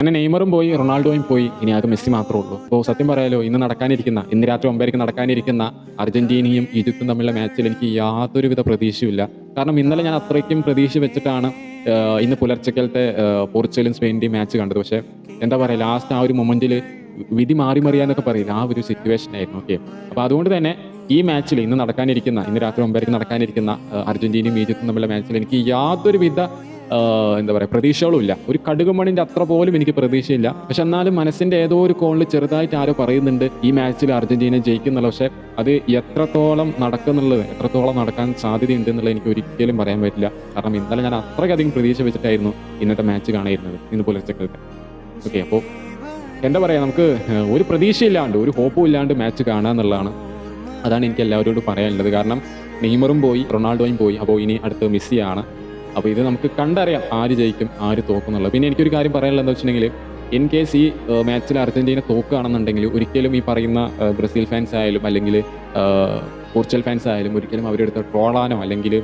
അങ്ങനെ നെയ്മറും പോയി, റൊണാൾഡോയും പോയി, ഇനി ആകെ മെസ്സി മാത്രമേ ഉള്ളൂ. അപ്പോൾ സത്യം പറയാലോ, ഇന്ന് രാത്രി 9:00 നടക്കാനിരിക്കുന്ന അർജന്റീനയും ഈജിപ്തും തമ്മിലുള്ള മാച്ചിൽ എനിക്ക് യാതൊരുവിധ പ്രതീക്ഷയുമില്ല. കാരണം ഇന്നലെ ഞാൻ അത്രയ്ക്കും പ്രതീക്ഷ വെച്ചിട്ടാണ് ഇന്ന് പുലർച്ചക്കലത്തെ പോർച്ചുഗലും സ്പെയിൻ്റെയും മാച്ച് കണ്ടത്. പക്ഷേ എന്താ പറയുക, ലാസ്റ്റ് ആ ഒരു മൊമെന്റിൽ വിധി മാറി മറിയാന്നൊക്കെ പറയില്ല, ആ ഒരു സിറ്റുവേഷൻ ആയിരുന്നു. ഓക്കെ, അപ്പോൾ അതുകൊണ്ട് തന്നെ ഈ മാച്ചിൽ ഇന്ന് രാത്രി 9:00 നടക്കാനിരിക്കുന്ന അർജന്റീനയും ഈജിപ്തും തമ്മിലുള്ള മാച്ചിൽ എനിക്ക് യാതൊരുവിധ എന്താ പറയുക പ്രതീക്ഷകളുമില്ല. ഒരു കടുകുമണിൻ്റെ അത്ര പോലും എനിക്ക് പ്രതീക്ഷയില്ല. പക്ഷെ എന്നാലും മനസ്സിൻ്റെ ഏതോ ഒരു കോണിൽ ചെറുതായിട്ട് ആരോ പറയുന്നുണ്ട് ഈ മാച്ചിൽ അർജന്റീന ജയിക്കുന്നുള്ള. പക്ഷെ അത് എത്രത്തോളം നടക്കാൻ സാധ്യതയുണ്ട് എന്നുള്ളത് എനിക്ക് ഒരിക്കലും പറയാൻ പറ്റില്ല. കാരണം ഇന്നലെ ഞാൻ അത്രയ്ക്കധികം പ്രതീക്ഷ വെച്ചിട്ടായിരുന്നു ഇന്നത്തെ മാച്ച് കാണായിരുന്നത്, ഇന്ന് പുലർച്ചക്കലത്തെ. ഓക്കെ, അപ്പോൾ എന്താ പറയുക, നമുക്ക് ഒരു പ്രതീക്ഷയില്ലാണ്ട്, ഒരു ഹോപ്പും ഇല്ലാണ്ട് മാച്ച് കാണുക എന്നുള്ളതാണ്. അതാണ് എനിക്ക് എല്ലാവരോടും പറയാനുള്ളത്. കാരണം നെയ്മറും പോയി, റൊണാൾഡോയും പോയി, അപ്പോൾ ഇനി അടുത്ത് മെസ്സിയാണ്. അപ്പോൾ ഇത് നമുക്ക് കണ്ടറിയാം ആര് ജയിക്കും ആര് തോക്കും എന്നുള്ളത്. പിന്നെ എനിക്കൊരു കാര്യം പറയാനുള്ളത് എന്താ വെച്ചിട്ടുണ്ടെങ്കിൽ, ഇൻ കേസ് ഈ മാച്ചിൽ അർജന്റീന തോക്കുകയാണെന്നുണ്ടെങ്കിൽ ഒരിക്കലും ഈ പറയുന്ന ബ്രസീൽ ഫാൻസ് ആയാലും അല്ലെങ്കിൽ പോർച്ചുഗൽ ഫാൻസ് ആയാലും ഒരിക്കലും അവരെടുത്ത് ട്രോളാനോ അല്ലെങ്കിൽ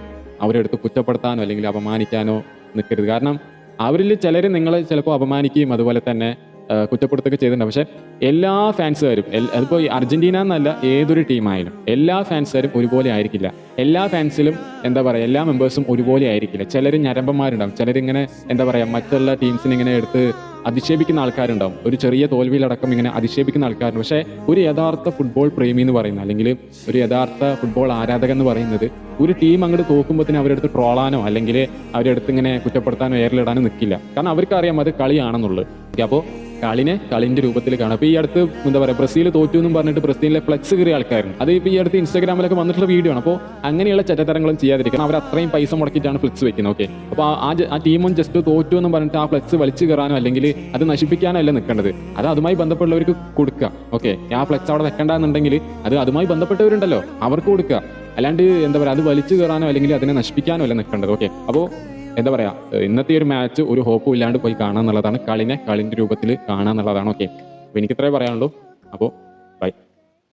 അവരെടുത്ത് കുറ്റപ്പെടുത്താനോ അല്ലെങ്കിൽ അപമാനിക്കാനോ നിൽക്കരുത്. കാരണം അവരിൽ ചിലർ നിങ്ങളെ ചിലപ്പോൾ അപമാനിക്കുകയും അതുപോലെ തന്നെ കുറ്റപ്പെടുത്തുകയൊക്കെ ചെയ്തിട്ടുണ്ട്. പക്ഷേ എല്ലാ ഫാൻസുകാരും, അതിപ്പോൾ ഈ അർജന്റീന എന്നല്ല ഏതൊരു ടീമായാലും എല്ലാ ഫാൻസുകാരും ഒരുപോലെ ആയിരിക്കില്ല. എല്ലാ ഫാൻസിലും എന്താ പറയുക, എല്ലാ മെമ്പേഴ്സും ഒരുപോലെ ആയിരിക്കില്ല. ചിലർ ഞരമ്പന്മാരുണ്ടാവും, ചിലരിങ്ങനെ എന്താ പറയുക മറ്റുള്ള ടീംസിനെ ഇങ്ങനെ എടുത്ത് അധിക്ഷേപിക്കുന്ന ആൾക്കാരുണ്ടാവും. ഒരു ചെറിയ തോൽവിയിലടക്കം ഇങ്ങനെ അധിക്ഷേപിക്കുന്ന ആൾക്കാരുണ്ട്. പക്ഷേ ഒരു യഥാർത്ഥ ഫുട്ബോൾ പ്രേമി എന്ന് പറയുന്നത്, അല്ലെങ്കിൽ ഒരു യഥാർത്ഥ ഫുട്ബോൾ ആരാധകൻ എന്ന് പറയുന്നത്, ഒരു ടീം അങ്ങോട്ട് തോക്കുമ്പോഴത്തേന് അവരെടുത്ത് ട്രോളാനോ അല്ലെങ്കിൽ അവരെടുത്ത് ഇങ്ങനെ കുറ്റപ്പെടുത്താനോ ഏറിലിടാനോ നിൽക്കില്ല. കാരണം അവർക്കറിയാം അത് കളിയാണെന്നുള്ളത്. അപ്പോൾ കളിന്റെ രൂപത്തിൽ കാണാം. അപ്പോൾ ഈ അടുത്ത് എന്താ പറയുക, ബ്രസീൽ തോറ്റു എന്നും പറഞ്ഞിട്ട് ബ്രസീലിലെ ഫ്ലെക്സ് കയറിയ ആൾക്കാരുണ്ട്. അത് ഇപ്പോൾ ഈ അടുത്ത് ഇൻസ്റ്റാഗ്രാമിലൊക്കെ വന്നിട്ടുള്ള വീഡിയോ ആണ്. അപ്പോൾ അങ്ങനെയുള്ള ചെറ്റത്തരങ്ങളും ചെയ്യാതിരിക്കണം. അവർ അത്രയും പൈസ മുടക്കിയിട്ടാണ് ഫ്ലെക്സ് വെക്കുന്നത്. ഓക്കെ, അപ്പോൾ ആ ടീമും ജസ്റ്റ് തോറ്റു എന്നും പറഞ്ഞിട്ട് ആ ഫ്ലെക്സ് വലിച്ചു കയറാനോ അല്ലെങ്കിൽ അത് നശിപ്പിക്കാനോ അല്ല നിൽക്കേണ്ടത്. അത് അതുമായി ബന്ധപ്പെട്ടുള്ളവർക്ക് കൊടുക്കുക. ഓക്കെ, ആ ഫ്ലെക്സ് അവിടെ വെക്കേണ്ടെന്നുണ്ടെങ്കിൽ അതുമായി ബന്ധപ്പെട്ടവരുണ്ടല്ലോ അവർക്ക് കൊടുക്കുക. അല്ലാണ്ട് എന്താ പറയുക, അത് വലിച്ചു കയറാനോ അല്ലെങ്കിൽ അതിനെ നശിപ്പിക്കാനോ അല്ല നിൽക്കേണ്ടത്. ഓക്കെ, അപ്പോൾ എന്താ പറയുക, ഇന്നത്തെ ഒരു മാച്ച് ഒരു ഹോപ്പും ഇല്ലാണ്ട് പോയി കാണുക എന്നുള്ളതാണ്. കളിന്റെ രൂപത്തിൽ കാണുക എന്നുള്ളതാണ്. ഓക്കെ, അപ്പോൾ എനിക്കിത്രേ പറയാനുള്ളൂ. അപ്പോൾ ബൈ.